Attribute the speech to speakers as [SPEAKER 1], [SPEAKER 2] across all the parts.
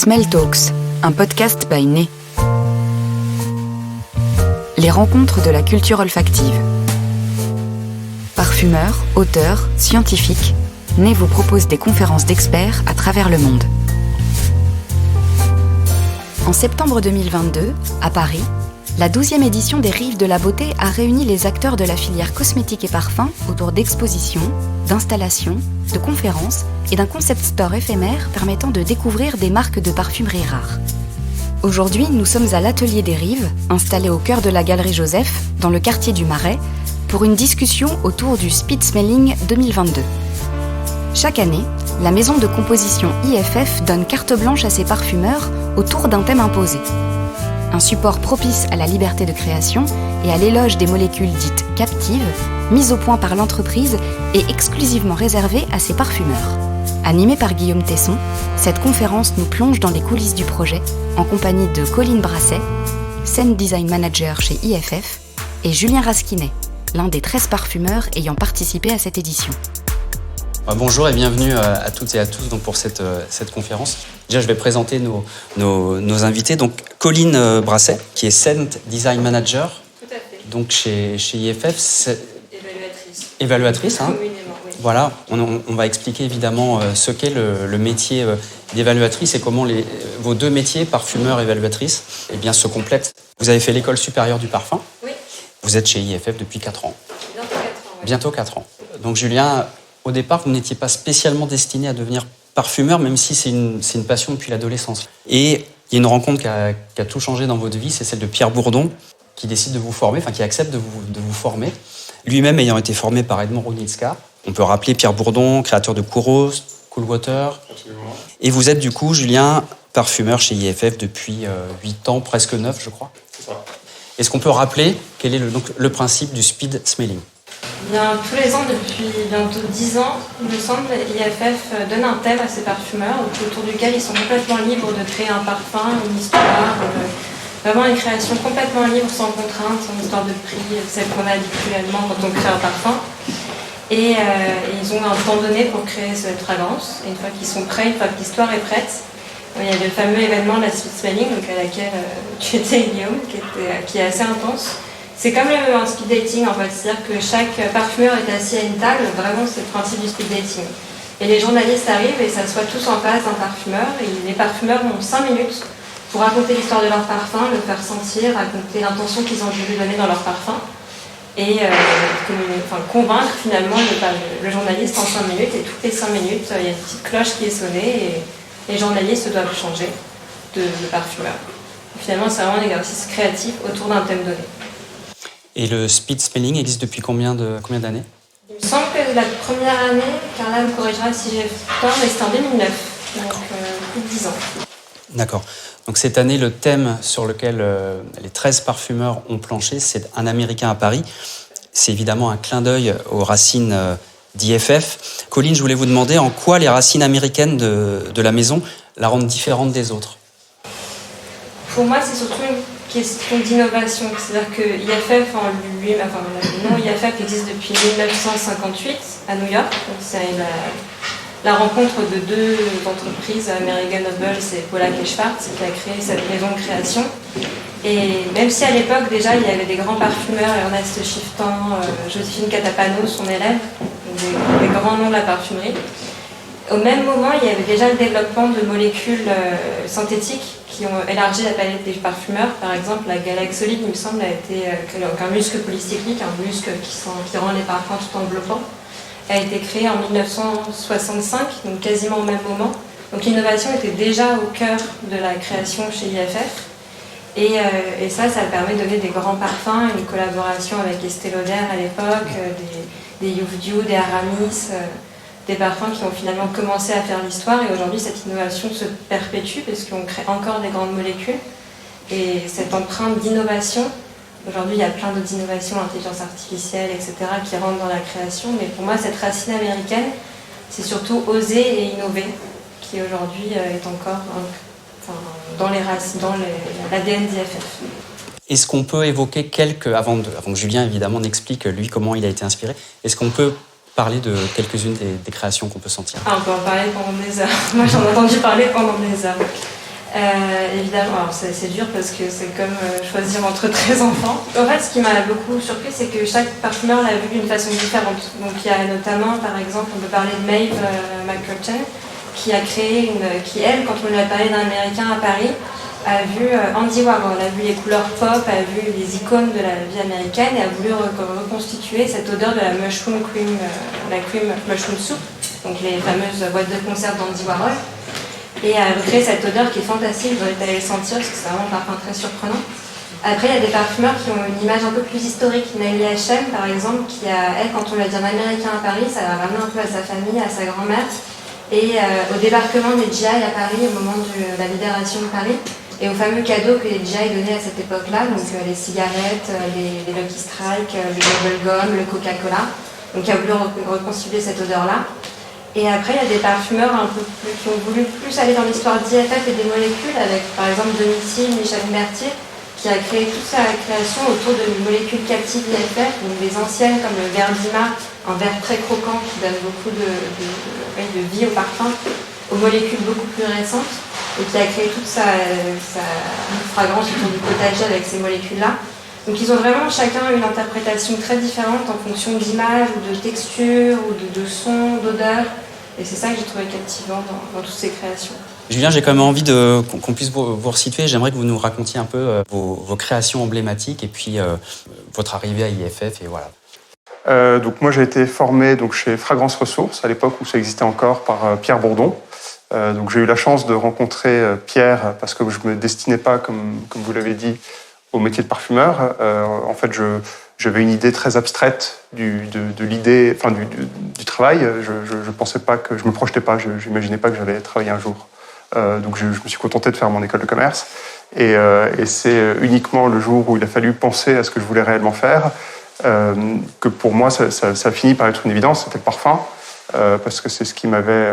[SPEAKER 1] Smell Talks, un podcast by Né. Les rencontres de la culture olfactive. Parfumeurs, auteurs, scientifiques, Né vous propose des conférences d'experts à travers le monde. En septembre 2022, à Paris, la 12e édition des Rives de la Beauté a réuni les acteurs de la filière cosmétique et parfum autour d'expositions, d'installations, de conférences et d'un concept store éphémère permettant de découvrir des marques de parfumerie rares. Aujourd'hui, nous sommes à l'Atelier des Rives, installé au cœur de la Galerie Joseph, dans le quartier du Marais, pour une discussion autour du Speed Smelling 2022. Chaque année, la maison de composition IFF donne carte blanche à ses parfumeurs autour d'un thème imposé. Un support propice à la liberté de création et à l'éloge des molécules dites captives, mises au point par l'entreprise et exclusivement réservées à ses parfumeurs. Animée par Guillaume Tesson, cette conférence nous plonge dans les coulisses du projet en compagnie de Colline Brasset, Scent Design Manager chez IFF, et Julien Rasquinet, l'un des 13 parfumeurs ayant participé à cette édition.
[SPEAKER 2] Bonjour et bienvenue à toutes et à tous donc pour cette conférence. Déjà, je vais présenter nos invités. Donc, Colline Brasset, qui est Scent Design Manager. Tout à fait. Donc, chez IFF, c'est évaluatrice. Hein. Oui. Voilà, on va expliquer évidemment ce qu'est le métier d'évaluatrice et comment vos deux métiers, parfumeur et évaluatrice, eh bien, se complètent. Vous avez fait l'école supérieure du parfum. Oui. Vous êtes chez IFF depuis 4 ans. Bientôt 4 ans. Oui. Bientôt 4 ans. Donc, Julien, au départ, vous n'étiez pas spécialement destiné à devenir parfumeur, même si c'est une passion depuis l'adolescence. Et il y a une rencontre qui a tout changé dans votre vie, c'est celle de Pierre Bourdon, qui décide de vous former, qui accepte de vous former. Lui-même ayant été formé par Edmond Rounitzka. On peut rappeler Pierre Bourdon, créateur de Kouros, Cool Water. Absolument. Et vous êtes du coup, Julien, parfumeur chez IFF depuis 8 ans, presque 9, je crois. C'est ça. Est-ce qu'on peut rappeler quel est le principe du speed smelling ?
[SPEAKER 3] Bien, tous les ans, depuis bientôt 10 ans, il me semble, IFF donne un thème à ses parfumeurs autour duquel ils sont complètement libres de créer un parfum, une histoire, vraiment une création complètement libre, sans contrainte, sans histoire de prix, celle qu'on a habituellement quand on crée un parfum. Et ils ont un temps donné pour créer cette fragrance. Et une fois qu'ils sont prêts, une fois que l'histoire est prête, il y a le fameux événement de la speed smelling, donc à laquelle tu étais, Guillaume, qui est assez intense. C'est comme un speed dating en fait, c'est-à-dire que chaque parfumeur est assis à une table, vraiment c'est le principe du speed dating. Et les journalistes arrivent et s'assoient tous en face d'un parfumeur, et les parfumeurs ont 5 minutes pour raconter l'histoire de leur parfum, le faire sentir, raconter l'intention qu'ils ont voulu donner dans leur parfum, et convaincre finalement le journaliste en 5 minutes, et toutes les 5 minutes, il y a une petite cloche qui est sonnée, et les journalistes doivent changer de parfumeur. Finalement, c'est vraiment un exercice créatif autour d'un thème donné.
[SPEAKER 2] Et le speed smelling existe depuis combien d'années ?
[SPEAKER 3] Il me semble que la première année, Carla me corrigera si j'ai tort, mais c'était en 2009, donc plus de 10 ans. D'accord.
[SPEAKER 2] Donc cette année, le thème sur lequel les 13 parfumeurs ont planché, c'est un Américain à Paris. C'est évidemment un clin d'œil aux racines d'IFF. Colline, je voulais vous demander en quoi les racines américaines de la maison la rendent différente des autres ?
[SPEAKER 3] Pour moi, c'est surtout une question d'innovation. C'est-à-dire que IFF en lui-même, le nom IFF existe depuis 1958 à New York. Donc c'est la rencontre de deux entreprises, American Noble et Pollack et Schwartz, qui a créé cette maison de création. Et même si à l'époque déjà il y avait des grands parfumeurs, Ernest Chifftan, Joséphine Catapano, son élève, des grands noms de la parfumerie, au même moment il y avait déjà le développement de molécules synthétiques qui ont élargi la palette des parfumeurs. Par exemple, la Galax Solide, il me semble, a été un muscle polycyclique, un muscle qui rend les parfums tout enveloppants, a été créé en 1965, donc quasiment au même moment. Donc l'innovation était déjà au cœur de la création chez IFF. Et ça permet de donner des grands parfums, une collaboration avec Estée Lauder à l'époque, des Youth Dew, des Aramis, des parfums qui ont finalement commencé à faire l'histoire, et aujourd'hui cette innovation se perpétue parce qu'on crée encore des grandes molécules, et cette empreinte d'innovation, aujourd'hui il y a plein d'autres innovations, l'intelligence artificielle, etc., qui rentrent dans la création, mais pour moi cette racine américaine, c'est surtout oser et innover, qui aujourd'hui est encore dans l'ADN d'IFF.
[SPEAKER 2] Est-ce qu'on peut évoquer avant que Julien évidemment n'explique lui comment il a été inspiré, est-ce qu'on peut parler de quelques-unes des créations qu'on peut sentir?
[SPEAKER 3] On peut en parler pendant des heures. Moi, j'en ai entendu parler pendant des heures. Évidemment, alors c'est dur parce que c'est comme choisir entre 13 enfants. En fait, ce qui m'a beaucoup surpris, c'est que chaque parfumeur l'a vu d'une façon différente. Donc il y a notamment, par exemple, on peut parler de Maeve McCutcheon, qui a créé qui elle, quand on lui a parlé d'un Américain à Paris, a vu Andy Warhol, a vu les couleurs pop, a vu les icônes de la vie américaine et a voulu reconstituer cette odeur de la mushroom cream, la cream mushroom soup, donc les fameuses boîtes de conserve d'Andy Warhol, et a recréé cette odeur qui est fantastique. Vous allez le sentir parce que c'est vraiment un parfum très surprenant. Après, il y a des parfumeurs qui ont une image un peu plus historique. Nelly Hachem, par exemple, qui a, elle, quand on lui a dit un Américain à Paris, ça l'a ramené un peu à sa famille, à sa grand-mère. Et au débarquement des GI à Paris, au moment de la libération de Paris, et aux fameux cadeaux que les GI donnaient à cette époque-là, donc les cigarettes, les Lucky Strike, le bubblegum, le Coca-Cola. Donc il a voulu reconstituer cette odeur-là. Et après, il y a des parfumeurs un peu plus, qui ont voulu plus aller dans l'histoire d'IFF et des molécules, avec par exemple Domitille, Michel Mertier, qui a créé toute sa création autour de molécules captives IFF, donc des anciennes comme le verre d'Ima, un verre très croquant qui donne beaucoup de vie au parfum, aux molécules beaucoup plus récentes, et qui a créé toute sa fragrance autour du potager avec ces molécules-là. Donc ils ont vraiment chacun une interprétation très différente en fonction d'image ou de texture ou de son, d'odeur. Et c'est ça que j'ai trouvé captivant dans toutes ces créations.
[SPEAKER 2] Julien, j'ai quand même envie qu'on puisse vous resituer. J'aimerais que vous nous racontiez un peu vos créations emblématiques et puis votre arrivée à IFF et voilà.
[SPEAKER 4] Donc moi j'ai été formé chez Fragrance Ressources à l'époque où ça existait encore par Pierre Bourdon. Donc j'ai eu la chance de rencontrer Pierre parce que je me destinais pas, comme vous l'avez dit, au métier de parfumeur. En fait, j'avais une idée très abstraite de l'idée, enfin du travail. Je pensais pas que, je me projetais pas, je n'imaginais pas que j'allais travailler un jour. Donc je me suis contenté de faire mon école de commerce. Et c'est uniquement le jour où il a fallu penser à ce que je voulais réellement faire que pour moi ça a fini par être une évidence. C'était le parfum, parce que c'est ce qui m'avait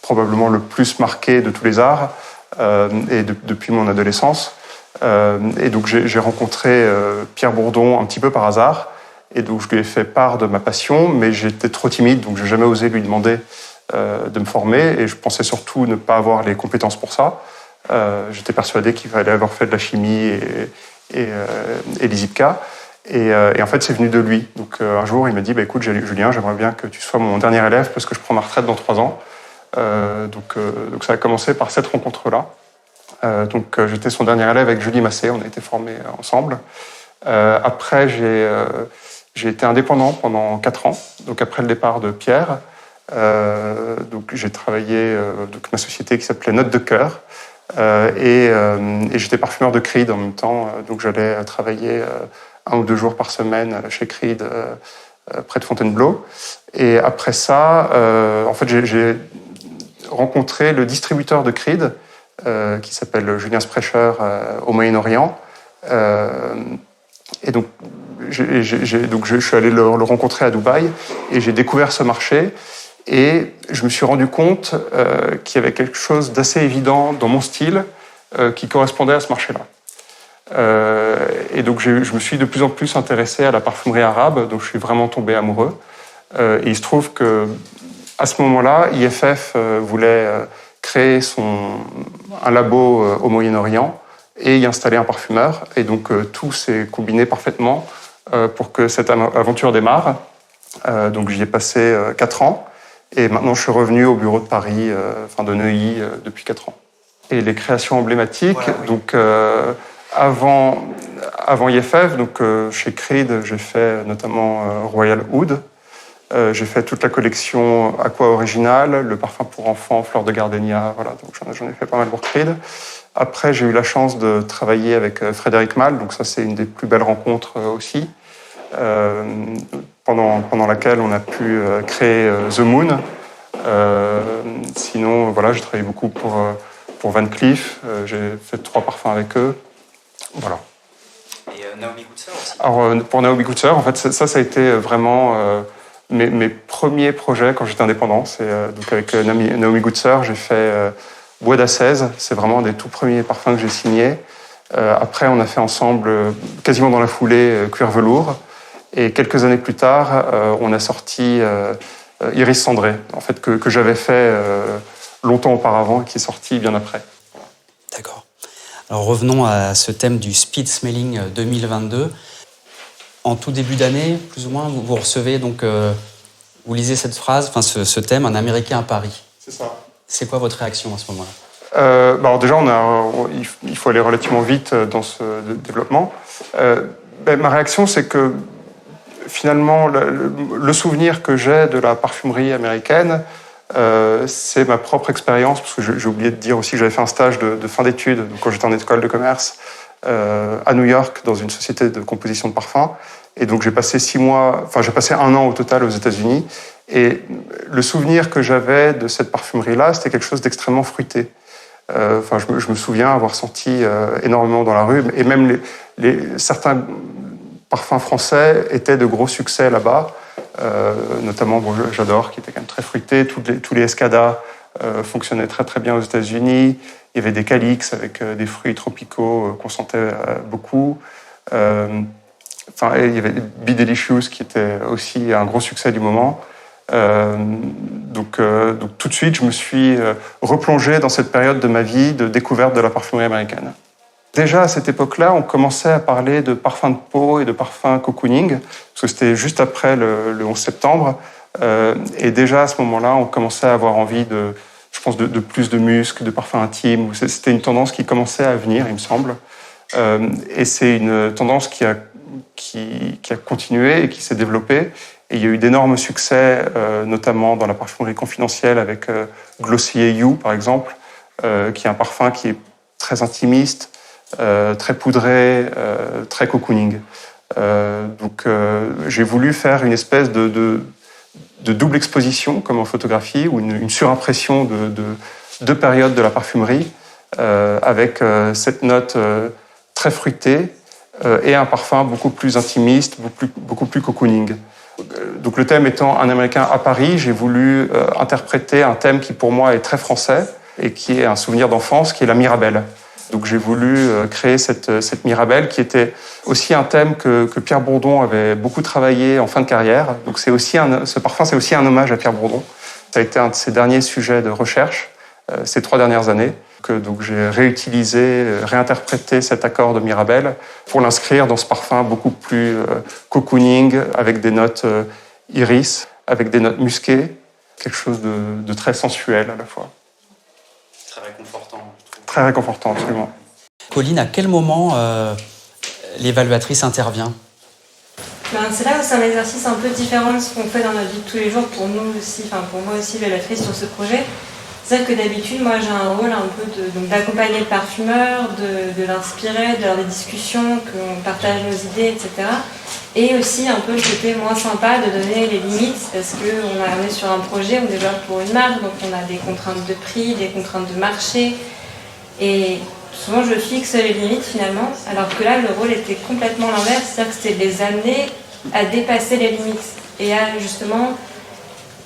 [SPEAKER 4] probablement le plus marqué de tous les arts et depuis mon adolescence. Et donc j'ai rencontré Pierre Bourdon un petit peu par hasard, et donc je lui ai fait part de ma passion, mais j'étais trop timide, donc j'ai jamais osé lui demander de me former, et je pensais surtout ne pas avoir les compétences pour ça. J'étais persuadé qu'il fallait avoir fait de la chimie et l'ISIPCA, et en fait c'est venu de lui. Donc un jour il m'a dit écoute Julien, j'aimerais bien que tu sois mon dernier élève parce que je prends ma retraite dans 3 ans. Donc ça a commencé par cette rencontre-là. Donc j'étais son dernier élève avec Julie Massé, on a été formés ensemble. Après j'ai été indépendant pendant 4 ans, donc après le départ de Pierre. Donc j'ai travaillé donc ma société qui s'appelait Note de Cœur, et j'étais parfumeur de Creed en même temps. Donc j'allais travailler 1 ou 2 jours par semaine chez Creed près de Fontainebleau. Et après ça, en fait j'ai rencontré le distributeur de Creed qui s'appelle Julien Sprecher au Moyen-Orient. Et donc je suis allé le rencontrer à Dubaï et j'ai découvert ce marché. Et je me suis rendu compte qu'il y avait quelque chose d'assez évident dans mon style qui correspondait à ce marché-là. Et donc je me suis de plus en plus intéressé à la parfumerie arabe, donc je suis vraiment tombé amoureux. Et il se trouve que à ce moment-là, IFF voulait créer un labo au Moyen-Orient et y installer un parfumeur. Et donc tout s'est combiné parfaitement pour que cette aventure démarre. Donc j'y ai passé 4 ans. Et maintenant, je suis revenu au bureau de Paris, de Neuilly, depuis 4 ans. Et les créations emblématiques, voilà, oui. Donc avant IFF, donc chez Creed, j'ai fait notamment Royal Oud. J'ai fait toute la collection Aqua Original, le parfum pour enfants, Fleur de Gardenia, voilà. Donc j'en ai fait pas mal pour Creed. Après, j'ai eu la chance de travailler avec Frédéric Malle, donc ça c'est une des plus belles rencontres aussi. Pendant laquelle on a pu créer The Moon. Sinon, voilà, j'ai travaillé beaucoup pour Van Cleef. J'ai fait 3 parfums avec eux. Voilà.
[SPEAKER 2] Et Naomi Goodsir aussi.
[SPEAKER 4] Alors, pour Naomi Goodsir, en fait, ça a été vraiment mes premiers projets quand j'étais indépendant. Donc avec Naomi Goodsir, j'ai fait Bois d'Assaise. C'est vraiment un des tout premiers parfums que j'ai signés. Après, on a fait ensemble, quasiment dans la foulée, Cuir Velours. Et quelques années plus tard, on a sorti Iris Cendré, en fait, que j'avais fait longtemps auparavant et qui est sorti bien après.
[SPEAKER 2] D'accord. Alors revenons à ce thème du Speed Smelling 2022. En tout début d'année, plus ou moins, vous recevez donc, vous lisez cette phrase, enfin ce thème, un Américain à Paris.
[SPEAKER 4] C'est ça.
[SPEAKER 2] C'est quoi votre réaction à ce moment-là ?
[SPEAKER 4] Alors déjà, il faut aller relativement vite dans ce développement. Ma réaction, c'est que finalement, le souvenir que j'ai de la parfumerie américaine, c'est ma propre expérience, parce que j'ai oublié de dire aussi que j'avais fait un stage de fin d'études, donc quand j'étais en école de commerce, à New York, dans une société de composition de parfums. Et donc j'ai passé 1 an au total aux États-Unis. Et le souvenir que j'avais de cette parfumerie-là, c'était quelque chose d'extrêmement fruité. Je me souviens avoir senti énormément dans la rue, et même certains parfums français étaient de gros succès là-bas, notamment j'adore, qui était quand même très fruité. Tous les Escada fonctionnaient très très bien aux États-Unis. Il y avait des Calix avec des fruits tropicaux qu'on sentait beaucoup. Il y avait Be Delicious qui était aussi un gros succès du moment. Donc tout de suite, je me suis replongé dans cette période de ma vie de découverte de la parfumerie américaine. Déjà à cette époque-là, on commençait à parler de parfum de peau et de parfum cocooning, parce que c'était juste après le 11 septembre. Et déjà à ce moment-là, on commençait à avoir envie de plus de musc, de parfum intime. C'était une tendance qui commençait à venir, il me semble. Et c'est une tendance qui a continué et qui s'est développée. Et il y a eu d'énormes succès, notamment dans la parfumerie confidentielle avec Glossier You, par exemple, qui est un parfum qui est très intimiste, très poudré, très cocooning. J'ai voulu faire une espèce de double exposition, comme en photographie, ou une surimpression de deux périodes de la parfumerie, avec cette note très fruitée et un parfum beaucoup plus intimiste, beaucoup plus cocooning. Donc le thème étant un Américain à Paris, j'ai voulu interpréter un thème qui pour moi est très français et qui est un souvenir d'enfance, qui est la Mirabelle. Donc j'ai voulu créer cette Mirabelle qui était aussi un thème que Pierre Bourdon avait beaucoup travaillé en fin de carrière. Donc ce parfum, c'est aussi un hommage à Pierre Bourdon. Ça a été un de ses derniers sujets de recherche ces 3 dernières années. Donc j'ai réinterprété cet accord de Mirabelle pour l'inscrire dans ce parfum beaucoup plus cocooning, avec des notes iris, avec des notes musquées, quelque chose de très sensuel à la fois.
[SPEAKER 2] Très réconfortant.
[SPEAKER 4] Très réconfortant, absolument.
[SPEAKER 2] Colline, à quel moment l'évaluatrice intervient ?
[SPEAKER 3] C'est là où c'est un exercice un peu différent de ce qu'on fait dans notre vie de tous les jours, pour nous aussi, pour moi aussi, l'évaluatrice sur ce projet. C'est-à-dire que d'habitude, moi, j'ai un rôle un peu d'accompagner le parfumeur, de l'inspirer, de faire des discussions, qu'on partage nos idées, etc. Et aussi un peu le côté moins sympa de donner les limites, parce qu'on est sur un projet, on développe pour une marque, donc on a des contraintes de prix, des contraintes de marché. Et souvent, je fixe les limites finalement, alors que là, le rôle était complètement l'inverse, c'est-à-dire que c'était de les amener à dépasser les limites et à justement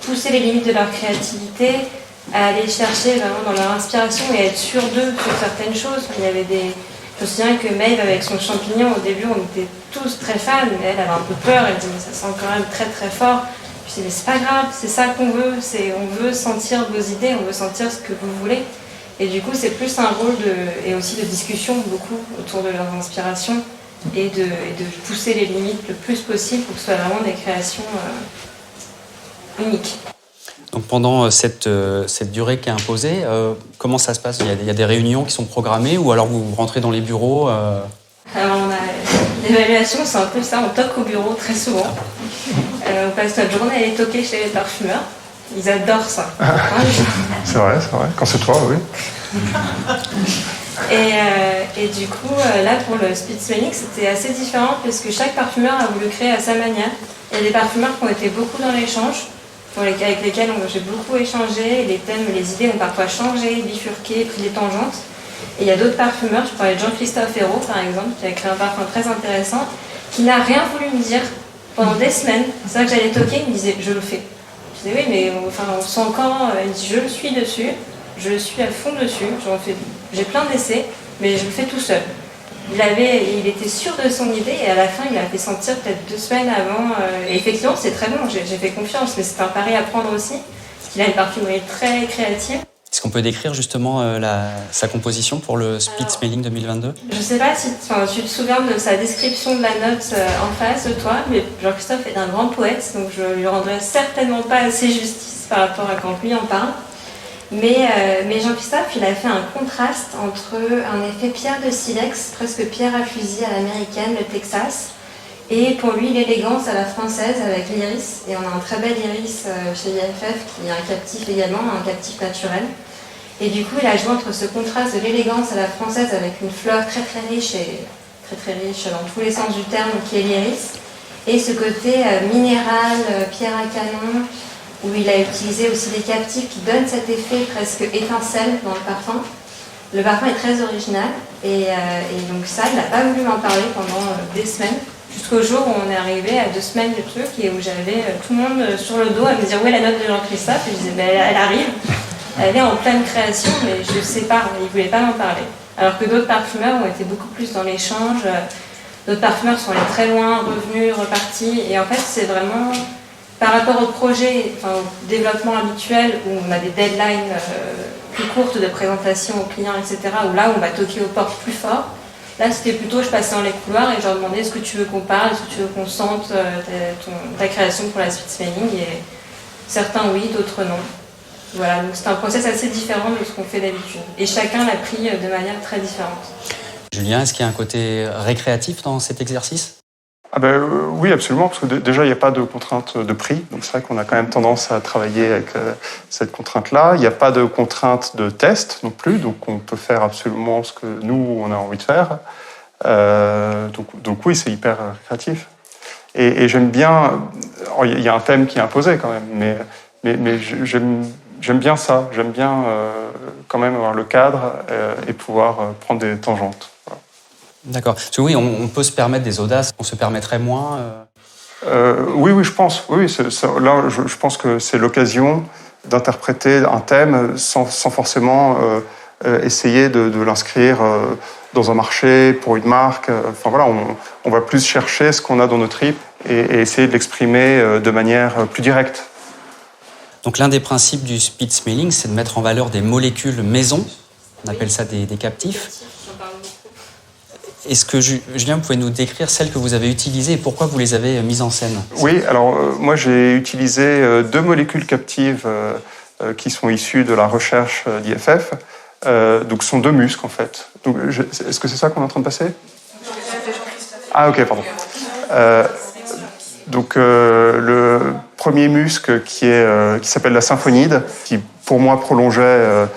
[SPEAKER 3] pousser les limites de leur créativité, à aller chercher vraiment dans leur inspiration et être sûr d'eux sur certaines choses. Je me souviens que Maeve, avec son champignon, au début, on était tous très fans, mais elle avait un peu peur, elle disait, mais ça sent quand même très très fort. Je disais, mais c'est pas grave, c'est ça qu'on veut, on veut sentir vos idées, on veut sentir ce que vous voulez. Et du coup, c'est plus un rôle et aussi de discussion beaucoup autour de leurs inspirations et de pousser les limites le plus possible pour que ce soit vraiment des créations uniques.
[SPEAKER 2] Donc pendant cette durée qui est imposée, comment ça se passe ? Il y a des réunions qui sont programmées ou alors vous rentrez dans les bureaux
[SPEAKER 3] Alors l'évaluation, c'est un peu ça, on toque au bureau très souvent. On passe notre journée à aller toquer chez les parfumeurs. Ils adorent ça.
[SPEAKER 4] C'est vrai. Quand c'est toi, oui.
[SPEAKER 3] Et du coup, là, pour le Speed Smelling, c'était assez différent parce que chaque parfumeur a voulu créer à sa manière. Il y a des parfumeurs qui ont été beaucoup dans l'échange, avec lesquels j'ai beaucoup échangé. Les thèmes, les idées ont parfois changé, bifurqué, pris des tangentes. Et il y a d'autres parfumeurs, je parlais de Jean-Christophe Hérault, par exemple, qui a créé un parfum très intéressant, qui n'a rien voulu me dire pendant des semaines. C'est vrai que j'allais toquer, il me disait « je le fais ». Je disais « oui, mais on sent quand ?» Il dit « je le suis dessus, je suis à fond dessus, j'ai plein d'essais, mais je le fais tout seul ». Il était sûr de son idée et à la fin, il m'a fait sentir peut-être 2 semaines avant. Et effectivement, c'est très bon, j'ai fait confiance, mais c'est un pari à prendre aussi, parce qu'il a une parfumerie très créative.
[SPEAKER 2] Est-ce qu'on peut décrire justement sa composition pour le Speed Smelling 2022 ?
[SPEAKER 3] Je ne sais pas si tu te souviens de sa description de la note en face de toi, mais Jean-Christophe est un grand poète, donc je lui rendrai certainement pas assez justice par rapport à quand lui en parle. Mais Jean-Christophe, il a fait un contraste entre un effet pierre de silex, presque pierre à fusil à l'américaine, le Texas, et pour lui l'élégance à la française avec l'iris. Et on a un très bel iris chez IFF qui est un captif également, un captif naturel. Et du coup, il a joué entre ce contraste de l'élégance à la française avec une fleur très très riche dans tous les sens du terme qui est l'iris, et ce côté minéral, pierre à canon, où il a utilisé aussi des captifs qui donnent cet effet presque étincelle dans le parfum. Le parfum est très original et donc ça, il n'a pas voulu m'en parler pendant des semaines, jusqu'au jour où on est arrivé à 2 semaines de truc et où j'avais tout le monde sur le dos à me dire « où est la note de Jean-Christophe ?» Et je disais elle arrive, elle est en pleine création, mais je ne sais pas, il ne voulait pas m'en parler. Alors que d'autres parfumeurs ont été beaucoup plus dans l'échange, d'autres parfumeurs sont allés très loin, revenus, repartis, et en fait c'est vraiment par rapport au projet, au développement habituel où on a des deadlines plus courtes de présentation aux clients, etc., où là on va toquer aux portes plus fort. Là c'était plutôt, je passais dans les couloirs et je leur demandais est-ce que tu veux qu'on parle, est-ce que tu veux qu'on sente ta création pour la suite smelling, et certains oui, d'autres non. Voilà, donc c'est un process assez différent de ce qu'on fait d'habitude. Et chacun l'a pris de manière très différente.
[SPEAKER 2] Julien, est-ce qu'il y a un côté récréatif dans cet exercice ?
[SPEAKER 4] Oui, absolument, parce que déjà, il n'y a pas de contrainte de prix. Donc c'est vrai qu'on a quand même tendance à travailler avec cette contrainte-là. Il n'y a pas de contrainte de test non plus, donc on peut faire absolument ce que nous, on a envie de faire. Donc oui, c'est hyper créatif. Et j'aime bien... Il y a un thème qui est imposé quand même, mais j'aime bien ça. J'aime bien quand même avoir le cadre et pouvoir prendre des tangentes. Voilà.
[SPEAKER 2] D'accord. Parce que oui, on peut se permettre des audaces, on se permettrait moins.
[SPEAKER 4] Oui, je pense. Oui, là, je pense que c'est l'occasion d'interpréter un thème sans forcément essayer de l'inscrire dans un marché pour une marque. Enfin voilà, on va plus chercher ce qu'on a dans nos tripes et essayer de l'exprimer de manière plus directe.
[SPEAKER 2] Donc l'un des principes du speed smelling, c'est de mettre en valeur des molécules maison. On appelle ça des captifs. Est-ce que, Julien, vous pouvez nous décrire celles que vous avez utilisées et pourquoi vous les avez mises en scène ?
[SPEAKER 4] Oui, alors moi j'ai utilisé 2 molécules captives qui sont issues de la recherche d'IFF. Donc ce sont 2 muscs en fait. Donc, est-ce que c'est ça qu'on est en train de passer ? Ah ok, pardon. Donc le premier musc qui s'appelle la symphonide, qui pour moi prolongeait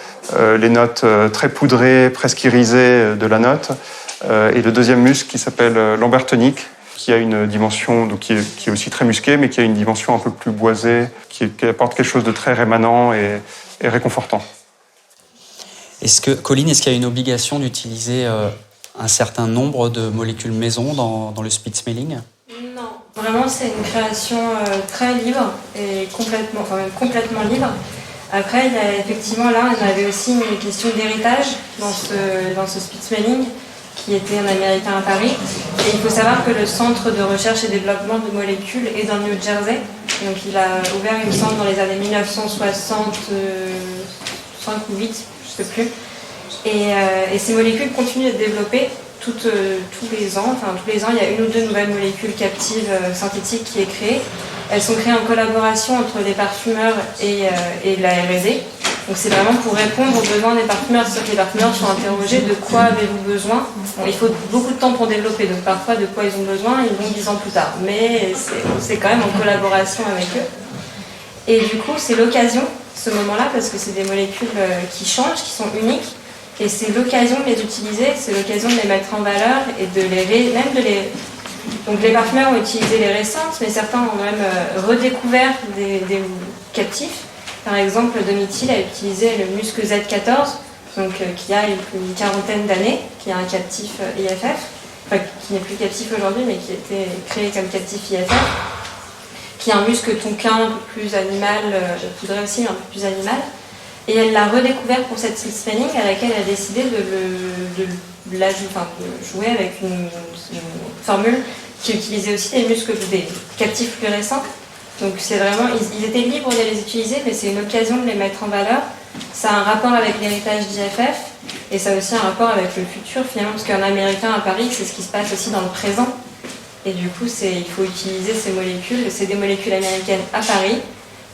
[SPEAKER 4] les notes très poudrées, presque irisées de la note. Et le deuxième musc qui s'appelle l'ambertonique, qui a une dimension donc qui est aussi très musquée, mais qui a une dimension un peu plus boisée, qui apporte quelque chose de très rémanent et réconfortant.
[SPEAKER 2] Colline, est-ce qu'il y a une obligation d'utiliser un certain nombre de molécules maison dans le speed smelling ?
[SPEAKER 3] Non, vraiment c'est une création très libre et complètement libre. Après, il y a effectivement là, on avait aussi une question d'héritage dans ce speed smelling, qui était un Américain à Paris. Et il faut savoir que le centre de recherche et développement de molécules est dans le New Jersey. Donc il a ouvert, il me semble, dans les années 1965 ou 8, je ne sais plus. Et ces molécules continuent de développer tous les ans. Enfin, tous les ans, il y a 1 ou 2 nouvelles molécules captives synthétiques qui est créées. Elles sont créées en collaboration entre les parfumeurs et la R&D. Donc c'est vraiment pour répondre aux besoins des parfumeurs. C'est-à-dire que les parfumeurs sont interrogés de quoi avez-vous besoin. Bon, il faut beaucoup de temps pour développer, donc parfois de quoi ils ont besoin, ils vont 10 ans plus tard. Mais c'est quand même en collaboration avec eux. Et du coup, c'est l'occasion, ce moment-là, parce que c'est des molécules qui changent, qui sont uniques. Et c'est l'occasion de les utiliser, c'est l'occasion de les mettre en valeur et Donc les parfumeurs ont utilisé les récentes, mais certains ont même redécouvert des captifs. Par exemple, Domitil a utilisé le musc Z14, donc, qui a une quarantaine d'années, qui est un captif IFF, enfin qui n'est plus captif aujourd'hui, mais qui a été créé comme captif IFF, qui est un musc tonquin un peu plus animal, poudré aussi, mais un peu plus animal. Et elle l'a redécouvert pour cette speed smelling à laquelle elle a décidé de jouer avec une formule qui utilisait aussi des muscles, des captifs plus récents. Donc c'est vraiment, ils étaient libres de les utiliser, mais c'est une occasion de les mettre en valeur Ça a un rapport avec l'héritage d'IFF et ça a aussi un rapport avec le futur finalement, parce qu'un Américain à Paris, c'est ce qui se passe aussi dans le présent. Et du coup, il faut utiliser ces molécules. C'est des molécules américaines à Paris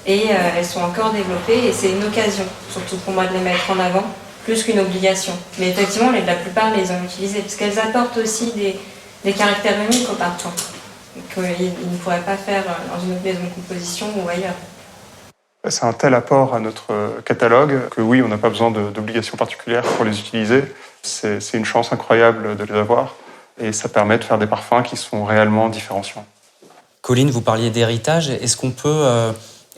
[SPEAKER 3] et elles sont encore développées et c'est une occasion, surtout pour moi, de les mettre en avant, plus qu'une obligation. Mais effectivement, la plupart les ont utilisées parce qu'elles apportent aussi des caractères uniques au parfum qu'ils ne pourraient pas faire dans une autre maison de composition ou ailleurs.
[SPEAKER 4] C'est un tel apport à notre catalogue que oui, on n'a pas besoin d'obligations particulières pour les utiliser. C'est une chance incroyable de les avoir et ça permet de faire des parfums qui sont réellement différenciants.
[SPEAKER 2] Colline, vous parliez d'héritage. Est-ce qu'on peut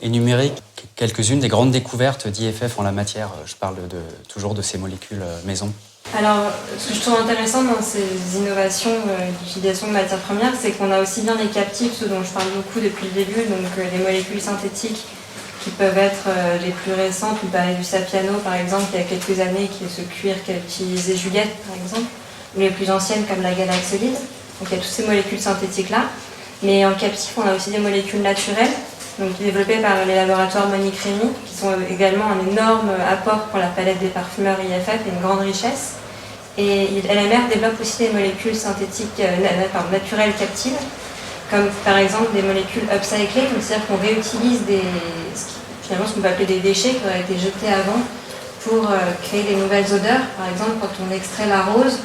[SPEAKER 2] énumérer quelques-unes des grandes découvertes d'IFF en la matière? Je parle toujours de ces molécules maison.
[SPEAKER 3] Alors, ce que je trouve intéressant dans ces innovations d'utilisation de matières premières, c'est qu'on a aussi bien les captifs, ce dont je parle beaucoup depuis le début, donc les molécules synthétiques qui peuvent être les plus récentes. On parlait du Sapiano, par exemple, il y a quelques années, qui est ce cuir qu'a utilisé Juliette, par exemple, ou les plus anciennes comme la galaxolide. Donc il y a toutes ces molécules synthétiques-là. Mais en captif, on a aussi des molécules naturelles, donc développées par les laboratoires Monique Rémy, qui sont également un énorme apport pour la palette des parfumeurs IFF et une grande richesse. Et LMR développe aussi des molécules synthétiques naturelles captives, comme par exemple des molécules upcyclées, donc c'est-à-dire qu'on réutilise finalement ce qu'on peut appeler des déchets qui auraient été jetés avant pour créer des nouvelles odeurs. Par exemple, quand on extrait la rose,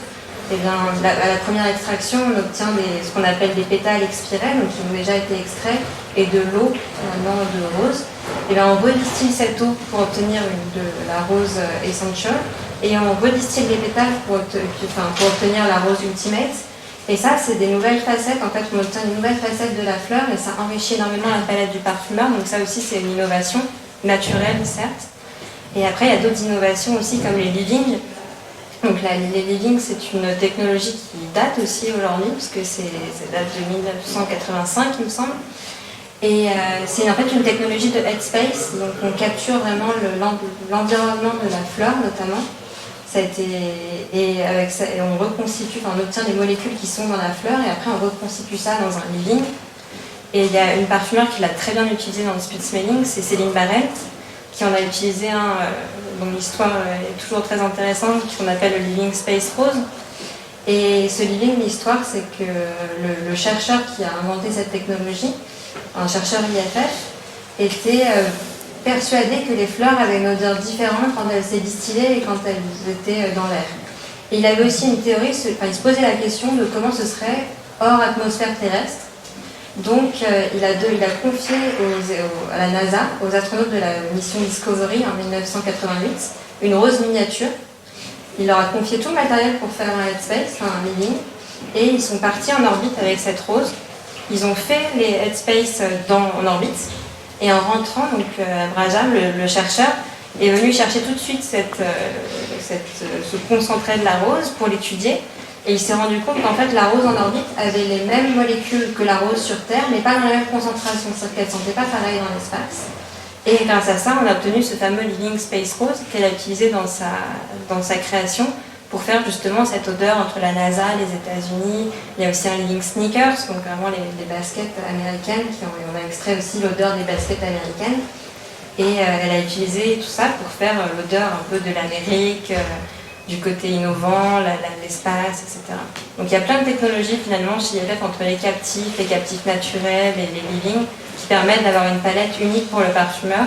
[SPEAKER 3] et bien, à la première extraction, on obtient ce qu'on appelle des pétales expirés, donc qui ont déjà été extraits, et de l'eau finalement de rose. Et bien, on redistille cette eau pour obtenir de la rose essential, et on redistille les pétales pour obtenir la rose ultimate. Et ça, c'est des nouvelles facettes. En fait, on obtient une nouvelle facette de la fleur et ça enrichit énormément la palette du parfumeur. Donc ça aussi, c'est une innovation naturelle, certes. Et après, il y a d'autres innovations aussi, comme les livings. Donc les livings, c'est une technologie qui date aussi aujourd'hui, parce que ça date de 1985, il me semble. Et c'est en fait une technologie de headspace. Donc on capture vraiment l'environnement de la fleur, notamment. Et avec ça, on reconstitue, on obtient des molécules qui sont dans la fleur et après on reconstitue ça dans un living. Et il y a une parfumeur qui l'a très bien utilisé dans le speed smelling, c'est Céline Barrel, qui en a utilisé un dont l'histoire est toujours très intéressante, qu'on appelle le Living Space Rose. Et ce living, l'histoire, c'est que le chercheur qui a inventé cette technologie, un chercheur IFF, était persuadé que les fleurs avaient une odeur différente quand elles s'étaient distillées et quand elles étaient dans l'air. Et il avait aussi une théorie, il se posait la question de comment ce serait hors atmosphère terrestre. Donc il a confié à la NASA, aux astronautes de la mission Discovery en 1988, une rose miniature. Il leur a confié tout le matériel pour faire un headspace, un living, et ils sont partis en orbite avec cette rose. Ils ont fait les headspace en orbite. Et en rentrant, donc Abraham, le chercheur, est venu chercher tout de suite ce concentré de la rose pour l'étudier. Et il s'est rendu compte qu'en fait, la rose en orbite avait les mêmes molécules que la rose sur Terre, mais pas dans la même concentration, c'est-à-dire qu'elle ne sentait pas pareil dans l'espace. Et grâce à ça, on a obtenu ce fameux Living Space Rose qu'elle a utilisé dans sa création pour faire justement cette odeur entre la NASA, les États-Unis. Il y a aussi un Living Sneakers, donc vraiment les baskets américaines, on a extrait aussi l'odeur des baskets américaines. Et elle a utilisé tout ça pour faire l'odeur un peu de l'Amérique, du côté innovant, l'espace, etc. Donc il y a plein de technologies finalement chez IFF entre les captifs naturels et les living qui permettent d'avoir une palette unique pour le parfumeur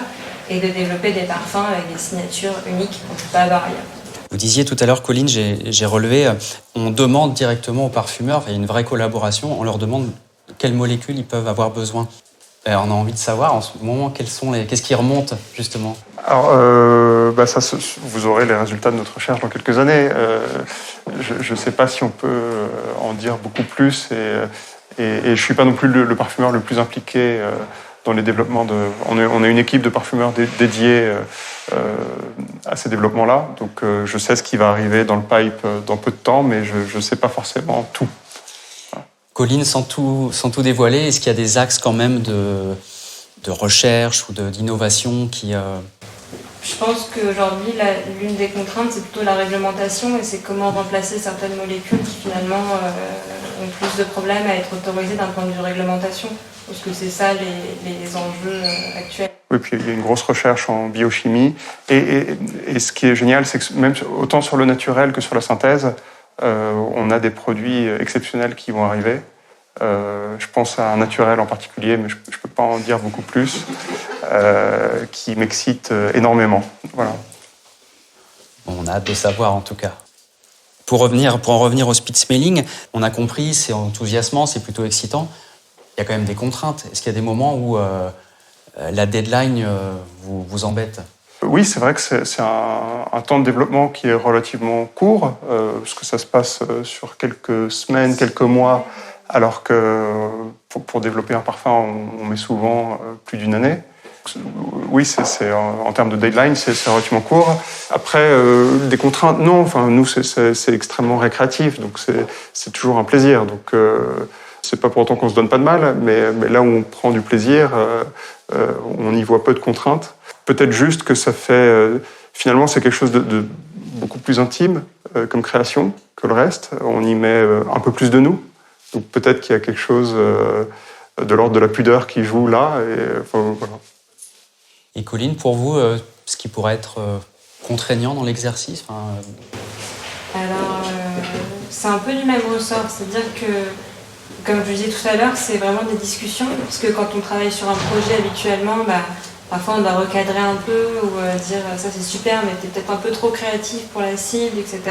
[SPEAKER 3] et de développer des parfums avec des signatures uniques qu'on ne peut pas avoir ailleurs.
[SPEAKER 2] Vous disiez tout à l'heure, Colline, j'ai relevé, on demande directement aux parfumeurs, il y a une vraie collaboration, on leur demande quelles molécules ils peuvent avoir besoin. On a envie de savoir en ce moment qu'est-ce qui remonte justement.
[SPEAKER 4] Alors, vous aurez les résultats de notre recherche dans quelques années. Je ne sais pas si on peut en dire beaucoup plus et je ne suis pas non plus le parfumeur le plus impliqué dans les développements on a une équipe de parfumeurs dédiée à ces développements-là. Donc je sais ce qui va arriver dans le pipe dans peu de temps, mais je ne sais pas forcément tout.
[SPEAKER 2] Colline, sans tout dévoiler, est-ce qu'il y a des axes quand même de recherche ou d'innovation qui...
[SPEAKER 3] Je pense qu'aujourd'hui, l'une des contraintes, c'est plutôt la réglementation et c'est comment remplacer certaines molécules qui finalement ont plus de problèmes à être autorisés d'un point de vue réglementation, parce que c'est ça les enjeux actuels.
[SPEAKER 4] Oui, puis il y a une grosse recherche en biochimie. Et ce qui est génial, c'est que même autant sur le naturel que sur la synthèse, on a des produits exceptionnels qui vont arriver. Je pense à un naturel en particulier, mais je ne peux pas en dire beaucoup plus, qui m'excite énormément. Voilà.
[SPEAKER 2] On a hâte de savoir en tout cas. Pour en revenir au speed smelling, on a compris, c'est enthousiasmant, c'est plutôt excitant. Il y a quand même des contraintes. Est-ce qu'il y a des moments où la deadline vous embête ?
[SPEAKER 4] Oui, c'est vrai que c'est un temps de développement qui est relativement court, parce que ça se passe sur quelques semaines, quelques mois, alors que pour développer un parfum, on met souvent plus d'une année. Oui, en termes de deadline, c'est relativement court. Après, des contraintes, non. Enfin, nous, c'est extrêmement récréatif, donc c'est toujours un plaisir. Donc, c'est pas pour autant qu'on se donne pas de mal, mais là où on prend du plaisir, on y voit peu de contraintes. Peut-être juste que ça fait... finalement, c'est quelque chose de beaucoup plus intime comme création que le reste. On y met un peu plus de nous. Donc peut-être qu'il y a quelque chose de l'ordre de la pudeur qui joue là. Voilà.
[SPEAKER 2] Et Colline, pour vous, ce qui pourrait être contraignant dans l'exercice
[SPEAKER 3] Alors, c'est un peu du même ressort. C'est-à-dire que, comme je le disais tout à l'heure, c'est vraiment des discussions. Parce que quand on travaille sur un projet habituellement, parfois on doit recadrer un peu ou dire ça c'est super, mais t'es peut-être un peu trop créatif pour la cible, etc.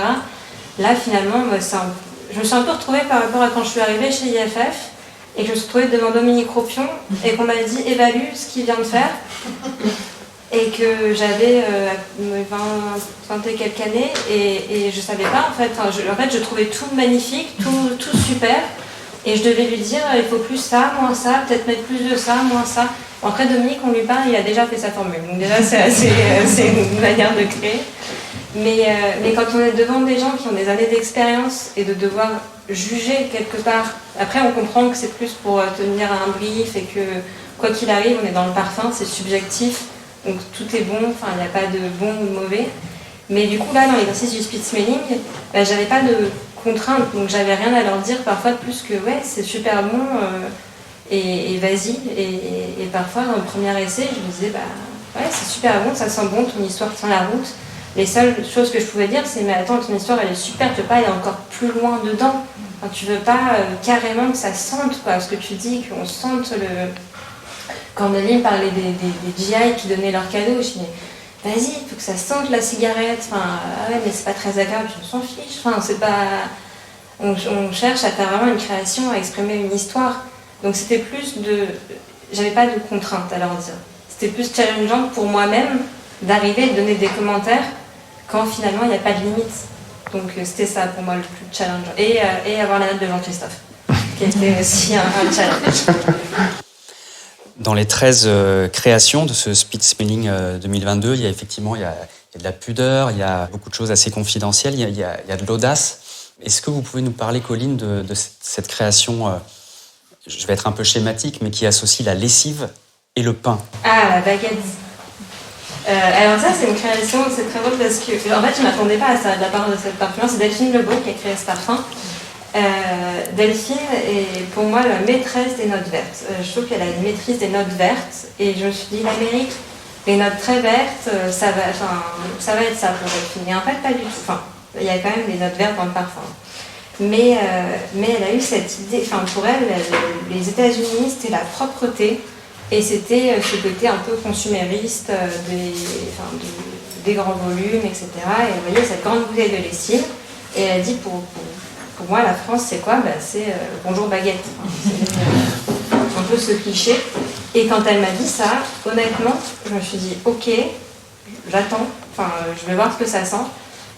[SPEAKER 3] Là, finalement, je me suis un peu retrouvée par rapport à quand je suis arrivée chez IFF et que je me suis retrouvée devant Dominique Ropion et qu'on m'a dit évalue ce qu'il vient de faire et que j'avais 20 et quelques années et je savais pas en fait. Je trouvais tout magnifique, tout super et je devais lui dire il faut plus ça, moins ça, peut-être mettre plus de ça, moins ça. Après Dominique, on lui parle, il a déjà fait sa formule, donc déjà c'est une manière de créer. Mais quand on est devant des gens qui ont des années d'expérience et de devoir juger quelque part, après on comprend que c'est plus pour tenir un brief et que quoi qu'il arrive, on est dans le parfum, c'est subjectif, donc tout est bon, enfin il n'y a pas de bon ou de mauvais. Mais du coup là, dans l'exercice du speed smelling, j'avais pas de contraintes, donc j'avais rien à leur dire parfois de plus que ouais c'est super bon et vas-y. Et parfois dans le premier essai, je me disais ouais c'est super bon, ça sent bon, ton histoire tient la route. Les seules choses que je pouvais dire, c'est mais attends, ton histoire elle est super, tu veux pas aller encore plus loin dedans. Enfin, tu veux pas carrément que ça sente, quoi. Parce que tu dis qu'on sente le. Quand Nelly parlait des GI qui donnaient leurs cadeaux, je dis mais vas-y, il faut que ça sente la cigarette. Enfin, ouais, mais c'est pas très agréable, on s'en fiche. Enfin, c'est pas. On cherche à faire vraiment une création, à exprimer une histoire. Donc c'était plus de. J'avais pas de contraintes à leur dire. C'était plus challengeant pour moi-même d'arriver et de donner des commentaires quand finalement il n'y a pas de limite. Donc c'était ça pour moi le plus challengeant. Et avoir la note de Jean-Christophe, qui était aussi un challenge.
[SPEAKER 2] Dans les 13 créations de ce Speed Smelling 2022, il y a effectivement de la pudeur, il y a beaucoup de choses assez confidentielles, il y a de l'audace. Est-ce que vous pouvez nous parler, Colline, de cette création, je vais être un peu schématique, mais qui associe la lessive et le pain?
[SPEAKER 3] Ah, la baguette. Alors ça, c'est une création, c'est très drôle parce que, en fait, je ne m'attendais pas à ça de la part de cette parfumeur. C'est Delphine Lebeau qui a créé ce parfum. Delphine est pour moi la maîtresse des notes vertes. Je trouve qu'elle a une maîtrise des notes vertes et je me suis dit, l'Amérique, les notes très vertes, ça va être ça pour Delphine. Et en fait, pas du tout. Enfin, il y a quand même des notes vertes dans le parfum. Mais elle a eu cette idée, enfin pour elle, les États-Unis, c'était la propreté. Et c'était ce côté un peu consumériste des grands volumes, etc. Et vous voyez cette grande bouteille de lessive. Et elle a dit, pour moi, la France, c'est quoi? C'est bonjour baguette. C'est un peu ce cliché. Et quand elle m'a dit ça, honnêtement, je me suis dit, ok, j'attends. Enfin, je vais voir ce que ça sent.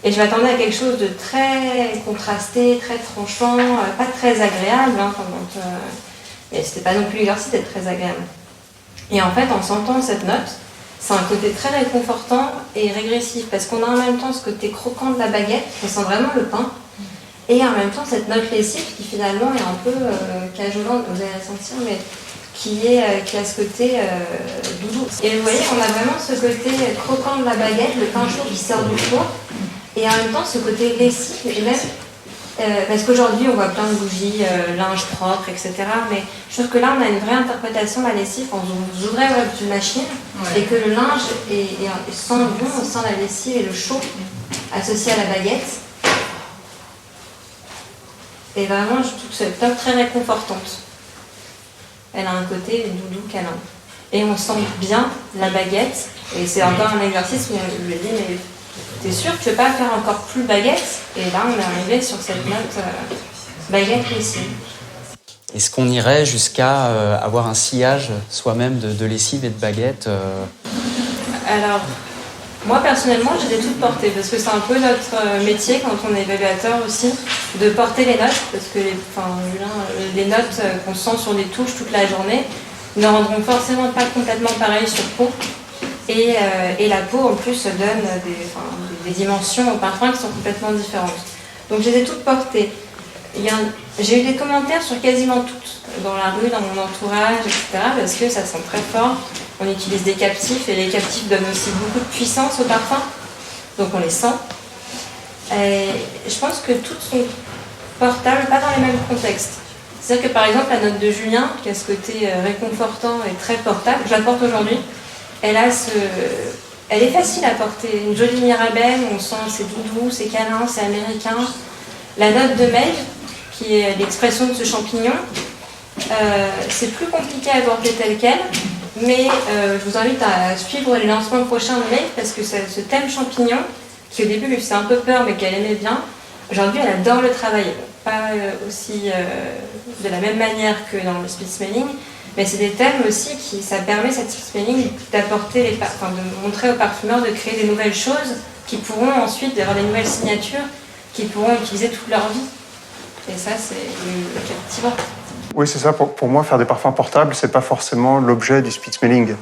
[SPEAKER 3] Et je m'attendais à quelque chose de très contrasté, très tranchant, pas très agréable. Mais c'était pas non plus l'exercice d'être très agréable. Et en fait, en sentant cette note, c'est un côté très réconfortant et régressif, parce qu'on a en même temps ce côté croquant de la baguette, on sent vraiment le pain, et en même temps cette note lessive qui finalement est un peu cajolante, vous allez la sentir, mais qui a ce côté doudou. Et vous voyez, on a vraiment ce côté croquant de la baguette, le pain chaud qui sort du four, et en même temps ce côté lessif, et même Parce qu'aujourd'hui, on voit plein de bougies, linge propre, etc. Mais je trouve que là, on a une vraie interprétation de la lessive. On ouvrait une machine et que le linge sent bon, on sent la lessive et le chaud associé à la baguette. Et vraiment, je trouve que c'est top, très réconfortante. Elle a un côté doudou câlin. Et on sent bien la baguette. Et c'est encore un exercice où je lui ai dit, mais t'es sûr que tu ne veux pas faire encore plus baguette? Et là, on est arrivé sur cette note baguette lessive.
[SPEAKER 2] Est-ce qu'on irait jusqu'à avoir un sillage soi-même de lessive et de baguette
[SPEAKER 3] Alors, moi personnellement, je les ai toutes portées parce que c'est un peu notre métier quand on est évaluateur aussi, de porter les notes parce que les notes qu'on sent sur les touches toute la journée ne rendront forcément pas complètement pareil sur peau. Et la peau en plus donne des dimensions au parfum qui sont complètement différentes. Donc je les ai toutes portées. J'ai eu des commentaires sur quasiment toutes, dans la rue, dans mon entourage, etc. Parce que ça sent très fort. On utilise des captifs et les captifs donnent aussi beaucoup de puissance au parfum. Donc on les sent. Et je pense que toutes sont portables, pas dans les mêmes contextes. C'est-à-dire que par exemple la note de Julien, qui a ce côté réconfortant et très portable, je la porte aujourd'hui. Elle est facile à porter, une jolie mirabelle, on sent c'est doudou, c'est câlin, c'est américain. La note de Maeve, qui est l'expression de ce champignon, c'est plus compliqué à porter tel quel, mais je vous invite à suivre les lancements prochains de Maeve parce que ce thème champignon, qui au début lui faisait un peu peur mais qu'elle aimait bien, aujourd'hui elle adore le travailler. Pas aussi de la même manière que dans le speed smelling, mais c'est des thèmes aussi ça permet cette speed smelling d'apporter de montrer aux parfumeurs de créer des nouvelles choses qui pourront ensuite avoir des nouvelles signatures qu'ils pourront utiliser toute leur vie. Et ça, c'est captivant.
[SPEAKER 4] Oui, c'est ça. Pour moi, faire des parfums portables, c'est pas forcément l'objet du speed smelling.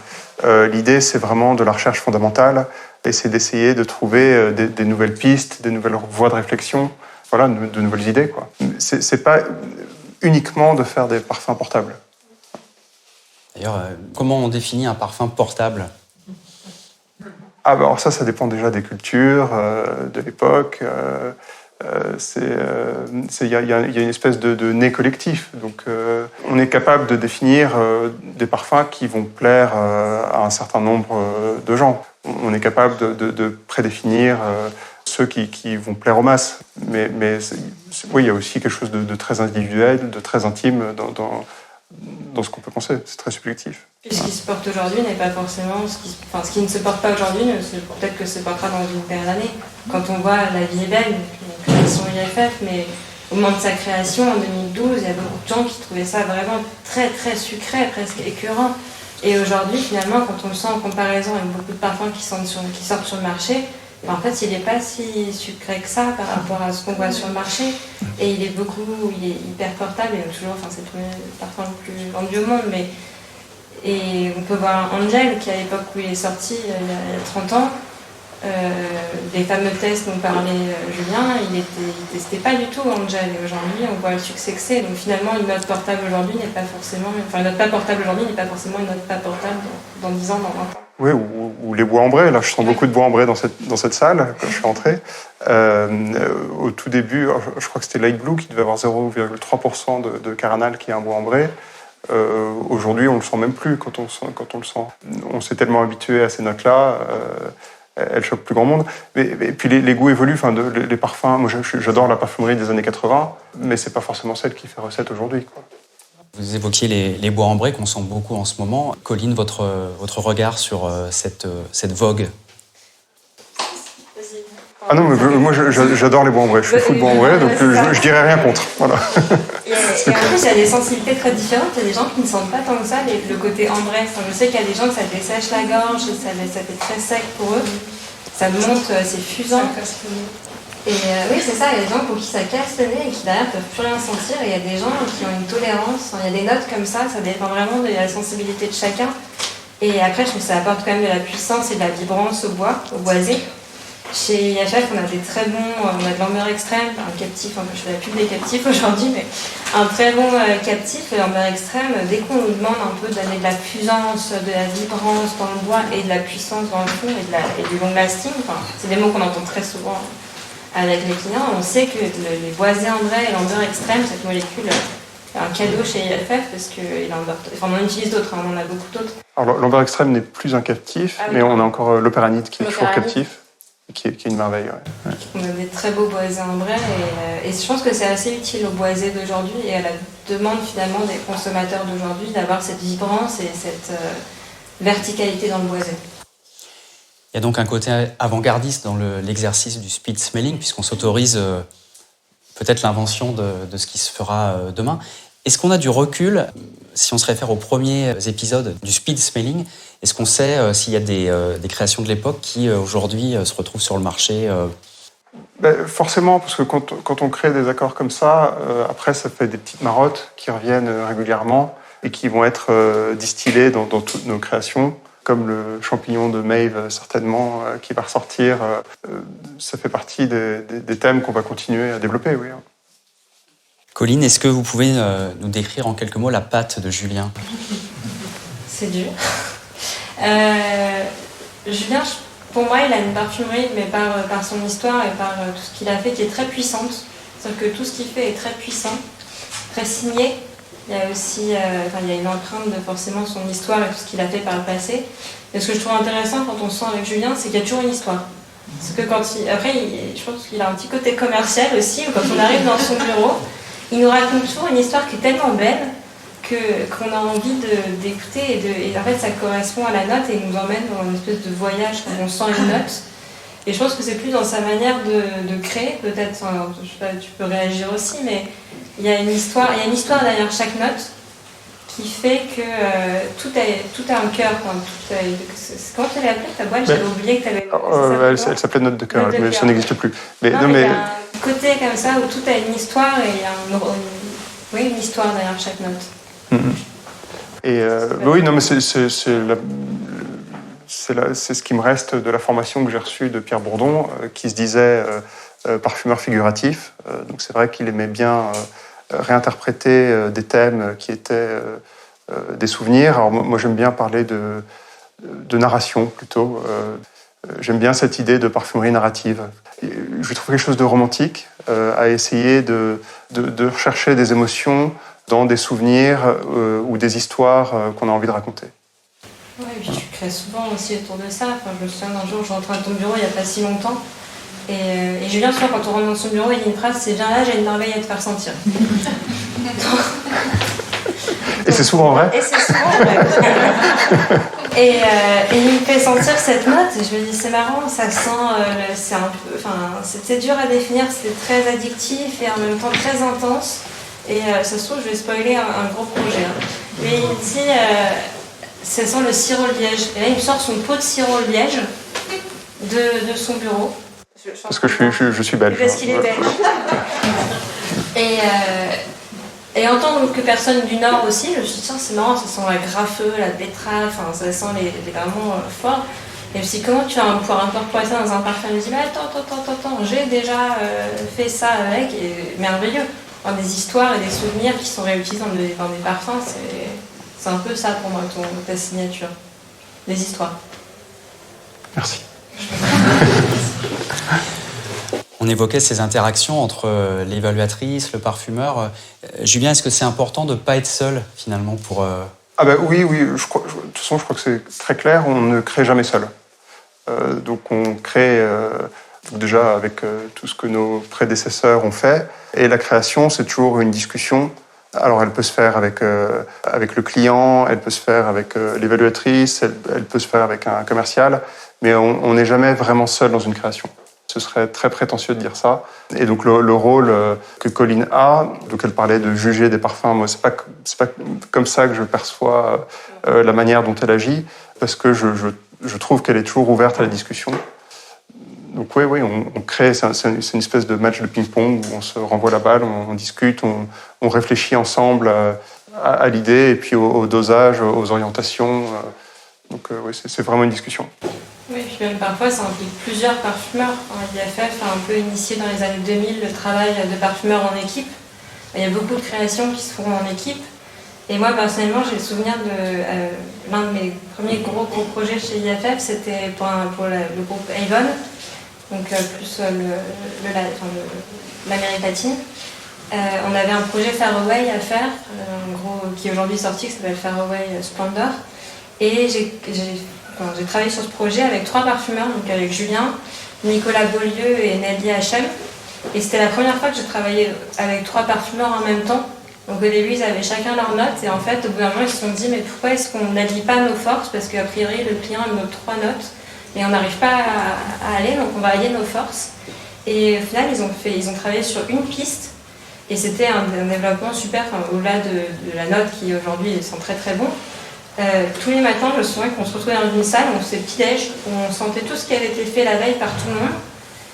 [SPEAKER 4] L'idée, c'est vraiment de la recherche fondamentale et c'est d'essayer de trouver des nouvelles pistes, des nouvelles voies de réflexion, voilà, de nouvelles idées, quoi. C'est pas uniquement de faire des parfums portables.
[SPEAKER 2] D'ailleurs, comment on définit un parfum portable ?
[SPEAKER 4] Alors ça dépend déjà des cultures, de l'époque. Il y a une espèce de nez collectif. Donc, on est capable de définir des parfums qui vont plaire à un certain nombre de gens. On est capable de prédéfinir ceux qui vont plaire aux masses. Mais oui, il y a aussi quelque chose de très individuel, de très intime dans ce qu'on peut penser. C'est très subjectif.
[SPEAKER 3] Et ce qui se porte aujourd'hui n'est pas forcément ce qui ne se porte pas aujourd'hui, peut-être que se portera dans une paire d'années. Quand on voit La vie est belle, une création IFF, mais au moment de sa création en 2012, il y a beaucoup de gens qui trouvaient ça vraiment très très sucré, presque écœurant. Et aujourd'hui, finalement, quand on le sent en comparaison avec beaucoup de parfums qui sortent sur le marché, en fait, il n'est pas si sucré que ça par rapport à ce qu'on voit sur le marché. Et il est hyper portable. Et toujours, c'est le parfum le plus vendu au monde. Et on peut voir Angel, qui à l'époque où il est sorti, il y a 30 ans, les fameux tests dont parlait Julien, il testait pas du tout Angel. Et aujourd'hui, on voit le succès que c'est. Donc finalement, une note portable aujourd'hui n'est pas forcément... Enfin, une note pas portable aujourd'hui n'est pas forcément une note pas portable dans 10 ans, dans 20 ans.
[SPEAKER 4] Oui, ou les bois ambrés. Là, je sens beaucoup de bois ambrés dans cette salle quand je suis entré. Au tout début, je crois que c'était Light Blue qui devait avoir 0,3% de caranal qui est un bois ambré. Aujourd'hui, on ne le sent même plus quand on le sent. On s'est tellement habitué à ces notes-là, elles choquent plus grand monde. Et puis les goûts évoluent. Les parfums, moi j'adore la parfumerie des années 80, mais c'est pas forcément celle qui fait recette aujourd'hui, quoi.
[SPEAKER 2] Vous évoquiez les bois ambrés qu'on sent beaucoup en ce moment. Colline, votre regard sur cette vogue?
[SPEAKER 4] Ah non, mais moi j'adore les bois ambrés. Je suis fou de bois ambrés, donc je dirais rien contre. Voilà.
[SPEAKER 3] Et en plus, il y a des sensibilités très différentes. Il y a des gens qui ne sentent pas tant que ça le côté ambré. Je sais qu'il y a des gens que ça dessèche la gorge, ça fait très sec pour eux. Ça monte, c'est fusant. Et oui, c'est ça, il y a des gens pour qui ça casse le nez et qui derrière ne peuvent plus rien sentir. Et il y a des gens qui ont une tolérance. Il y a des notes comme ça dépend vraiment de la sensibilité de chacun. Et après, je trouve que ça apporte quand même de la puissance et de la vibrance au boisé. Chez IFF, on a des très bons, on a de l'amber extrême, un captif, je fais la pub des captifs aujourd'hui, mais un très bon captif, l'amber extrême, dès qu'on nous demande un peu d'amener de la puissance, de la vibrance dans le bois et de la puissance dans le fond et du long lasting, c'est des mots qu'on entend très souvent avec les clients. On sait que les boisés ambrés et l'amber extrême, cette molécule, est un cadeau chez IFF parce que on en utilise d'autres, on en a beaucoup d'autres.
[SPEAKER 4] Alors l'amber extrême n'est plus un captif, mais on a encore l'opéranite qui est toujours captif, qui est une merveille. Ouais.
[SPEAKER 3] On a des très beaux boisés ambrés et je pense que c'est assez utile aux boisés d'aujourd'hui et à la demande finalement des consommateurs d'aujourd'hui d'avoir cette vibrance et cette verticalité dans le boisé.
[SPEAKER 2] Il y a donc un côté avant-gardiste dans l'exercice du speed smelling, puisqu'on s'autorise peut-être l'invention de ce qui se fera demain. Est-ce qu'on a du recul, si on se réfère aux premiers épisodes du speed smelling, est-ce qu'on sait s'il y a des créations de l'époque qui aujourd'hui se retrouvent sur le marché
[SPEAKER 4] Forcément, parce que quand on crée des accords comme ça, après ça fait des petites marottes qui reviennent régulièrement et qui vont être distillées dans toutes nos créations, comme le champignon de Maeve certainement qui va ressortir. Ça fait partie des thèmes qu'on va continuer à développer, oui.
[SPEAKER 2] Colline, est-ce que vous pouvez nous décrire en quelques mots la patte de Julien ?
[SPEAKER 3] C'est dur. Julien, pour moi, il a une parfumerie, mais par son histoire et par tout ce qu'il a fait, qui est très puissante. C'est-à-dire que tout ce qu'il fait est très puissant, très signé. Il y a aussi il y a une empreinte de forcément son histoire et tout ce qu'il a fait par le passé. Et ce que je trouve intéressant quand on se sent avec Julien, c'est qu'il y a toujours une histoire. Parce que je pense qu'il a un petit côté commercial aussi, où quand on arrive dans son bureau, il nous raconte toujours une histoire qui est tellement belle qu'on a envie d'écouter et en fait ça correspond à la note et il nous emmène dans une espèce de voyage où on sent une note. Et je pense que c'est plus dans sa manière de créer, peut-être, je sais pas, tu peux réagir aussi, mais il y a une histoire derrière chaque note qui fait que tout a un cœur. Comment tu l'as appelée ta boîte? J'avais oublié que tu avais...
[SPEAKER 4] Elle s'appelait Note de cœur, mais ça n'existe plus.
[SPEAKER 3] Mais il y a un côté comme ça où tout a une histoire et il y a une histoire derrière chaque note.
[SPEAKER 4] Et oui, non, mais c'est ce qui me reste de la formation que j'ai reçue de Pierre Bourdon, qui se disait parfumeur figuratif. Donc c'est vrai qu'il aimait bien réinterpréter des thèmes qui étaient des souvenirs. Alors moi j'aime bien parler de narration plutôt. J'aime bien cette idée de parfumerie narrative. Je trouve quelque chose de romantique à essayer de rechercher des émotions dans des souvenirs ou des histoires qu'on a envie de raconter.
[SPEAKER 3] Oui, et puis tu crées souvent aussi autour de ça. Je me souviens d'un jour, je rentrais dans ton bureau il n'y a pas si longtemps. Et Julien, souvent, quand on rentre dans son bureau, il dit une phrase, c'est « Viens là, j'ai une merveille à te faire sentir ».
[SPEAKER 4] Et c'est souvent vrai.
[SPEAKER 3] Et c'est souvent vrai. Et il me fait sentir cette note, et je me dis c'est marrant, ça sent, c'est un peu, c'est dur à définir, c'est très addictif et en même temps très intense. Et ça se trouve, je vais spoiler un gros projet. Mais il dit, ça sent le sirop de liège. Et là, il me sort son pot de sirop de liège de son bureau.
[SPEAKER 4] Parce que je suis belge.
[SPEAKER 3] Parce qu'il est belge. Et en tant que personne du Nord aussi, je me suis dit, tiens, c'est marrant, ça sent la graffeux, la betterave, ça sent les vraiment fort. Et je me suis dit, comment tu vas pouvoir incorporer ça dans un parfum? Je me dis, attends, j'ai déjà fait ça avec, et merveilleux. Enfin, des histoires et des souvenirs qui sont réutilisés dans des parfums, c'est un peu ça pour moi, ta signature. Des histoires.
[SPEAKER 4] Merci.
[SPEAKER 2] On évoquait ces interactions entre l'évaluatrice, le parfumeur. Julien, est-ce que c'est important de ne pas être seul, finalement, pour...
[SPEAKER 4] Ah ben oui, de toute façon, je crois que c'est très clair, on ne crée jamais seul. Donc on crée déjà avec tout ce que nos prédécesseurs ont fait. Et la création, c'est toujours une discussion. Alors elle peut se faire avec le client, elle peut se faire avec l'évaluatrice, elle peut se faire avec un commercial, mais on n'est jamais vraiment seul dans une création. Ce serait très prétentieux de dire ça. Et donc le rôle que Colline a, donc elle parlait de juger des parfums, moi c'est pas comme ça que je perçois la manière dont elle agit, parce que je trouve qu'elle est toujours ouverte à la discussion. Donc oui, on crée, c'est une espèce de match de ping-pong où on se renvoie la balle, on discute, on réfléchit ensemble à l'idée et puis au dosage, aux orientations. Donc oui, c'est vraiment une discussion.
[SPEAKER 3] Oui, puis même parfois, ça implique plusieurs parfumeurs. IFF a un peu initié dans les années 2000 le travail de parfumeurs en équipe. Il y a beaucoup de créations qui se font en équipe. Et moi, personnellement, j'ai le souvenir de l'un de mes premiers gros projets chez IFF, c'était pour le groupe Avon. donc plus l'Amérique latine. On avait un projet Faraway à faire, en gros, qui est aujourd'hui sorti, qui s'appelle Faraway Splendor. Et j'ai travaillé sur ce projet avec 3 parfumeurs, donc avec Julien, Nicolas Beaulieu et Nelly Hachem. Et c'était la première fois que je travaillais avec 3 parfumeurs en même temps. Donc au début, ils avaient chacun leurs notes. Et en fait, au bout d'un moment, ils se sont dit, mais pourquoi est-ce qu'on n'allie pas nos forces? Parce qu'a priori, le client a nos 3 notes. Et on n'arrive pas à aller, donc on va allier nos forces. Et au final, ils ont travaillé sur une piste. Et c'était un développement super, au-delà de la note qui aujourd'hui sent très très bon. Tous les matins, je me souviens qu'on se retrouvait dans une salle, on faisait petit-déj, où on sentait tout ce qui avait été fait la veille par tout le monde,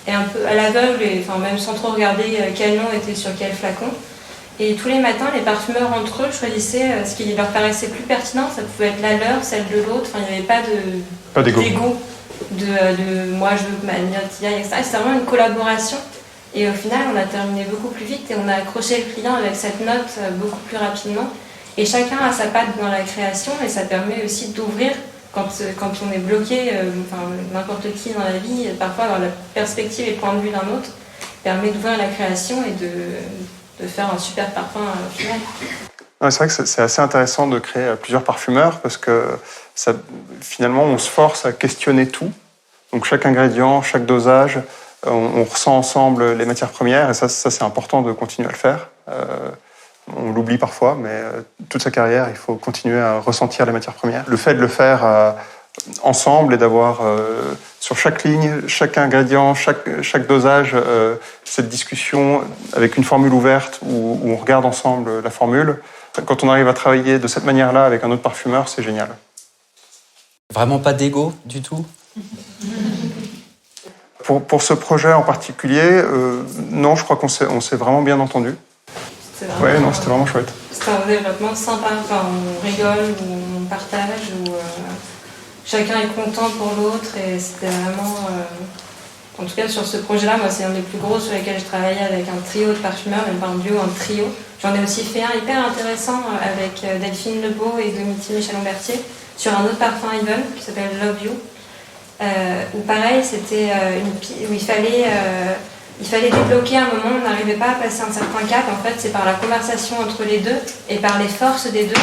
[SPEAKER 3] et un peu à l'aveugle, même sans trop regarder quel nom était sur quel flacon. Et tous les matins, les parfumeurs entre eux choisissaient ce qui leur paraissait plus pertinent. Ça pouvait être la leur, celle de l'autre. Enfin, il n'y avait pas d'égo. De moi, je veux que ma note y aille, etc. C'était vraiment une collaboration. Et au final, on a terminé beaucoup plus vite et on a accroché le client avec cette note beaucoup plus rapidement. Et chacun a sa patte dans la création et ça permet aussi d'ouvrir quand on est bloqué, n'importe qui dans la vie, parfois avoir la perspective et le point de vue d'un autre permet d'ouvrir la création et de faire un super parfum final.
[SPEAKER 4] Ouais, c'est vrai que c'est assez intéressant de créer plusieurs parfumeurs parce que finalement on se force à questionner tout. Donc chaque ingrédient, chaque dosage, on ressent ensemble les matières premières et ça c'est important de continuer à le faire. On l'oublie parfois, mais toute sa carrière, il faut continuer à ressentir les matières premières. Le fait de le faire ensemble et d'avoir sur chaque ligne, chaque ingrédient, chaque dosage, cette discussion avec une formule ouverte où on regarde ensemble la formule. Quand on arrive à travailler de cette manière-là avec un autre parfumeur, c'est génial.
[SPEAKER 2] Vraiment pas d'égo du tout?
[SPEAKER 4] Pour ce projet en particulier, non, je crois qu'on s'est vraiment bien entendu. C'était vraiment chouette.
[SPEAKER 3] C'était un développement sympa, on rigole, on partage, chacun est content pour l'autre et c'était vraiment... En tout cas, sur ce projet-là, moi, c'est un des plus gros sur lesquels je travaillais avec un trio de parfumeurs, même pas un duo, un trio. J'en ai aussi fait un hyper intéressant avec Delphine Lebeau et Domiti Michel-Lambertier sur un autre parfum Even qui s'appelle Love You. Où pareil, c'était où il fallait débloquer un moment, on n'arrivait pas à passer un certain cap. En fait, c'est par la conversation entre les deux et par les forces des deux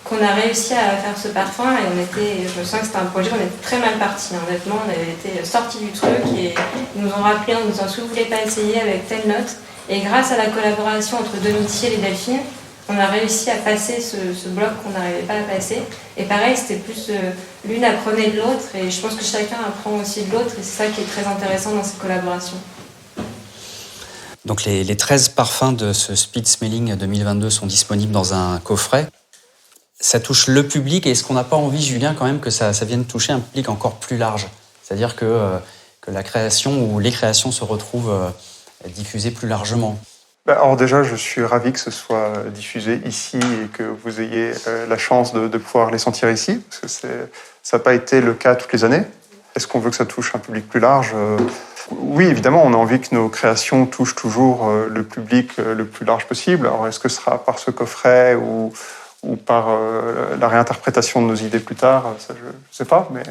[SPEAKER 3] qu'on a réussi à faire ce parfum. Et je me sens que c'était un projet, on était très mal partis. Honnêtement, on avait été sortis du truc et ils nous ont rappelé en nous disant « si vous voulez pas essayer avec telle note ». Et grâce à la collaboration entre Domiti et Delphine, on a réussi à passer ce bloc qu'on n'arrivait pas à passer. Et pareil, c'était plus l'une apprenait de l'autre et je pense que chacun apprend aussi de l'autre et c'est ça qui est très intéressant dans ces collaborations.
[SPEAKER 2] Donc les 13 parfums de ce Speed Smelling 2022 sont disponibles dans un coffret. Ça touche le public et est-ce qu'on n'a pas envie, Julien, quand même que ça vienne toucher un public encore plus large? C'est-à-dire que la création ou les créations se retrouvent diffusées plus largement.
[SPEAKER 4] Alors déjà, je suis ravi que ce soit diffusé ici et que vous ayez la chance de pouvoir les sentir ici, parce que ça n'a pas été le cas toutes les années. Est-ce qu'on veut que ça touche un public plus large? Oui, évidemment, on a envie que nos créations touchent toujours le public le plus large possible. Alors, est-ce que ce sera par ce coffret ou par la réinterprétation de nos idées plus tard? Ça, je ne sais pas, mais...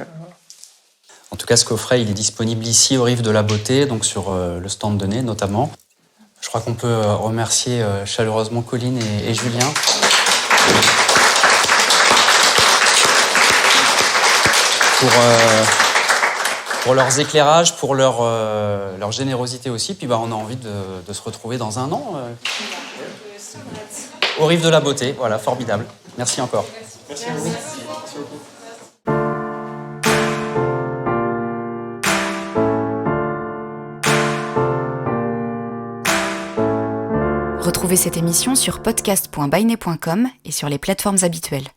[SPEAKER 2] En tout cas, ce coffret, il est disponible ici aux Rives de la Beauté, donc sur le stand de Nez notamment. Je crois qu'on peut remercier chaleureusement Colline et Julien. Pour leurs éclairages, pour leur générosité aussi. Puis on a envie de se retrouver dans un an. Aux Rives de la Beauté, voilà, formidable. Merci encore.
[SPEAKER 4] Merci à vous. Merci beaucoup.
[SPEAKER 1] Retrouvez cette émission sur podcast.bynay.com et sur les plateformes habituelles.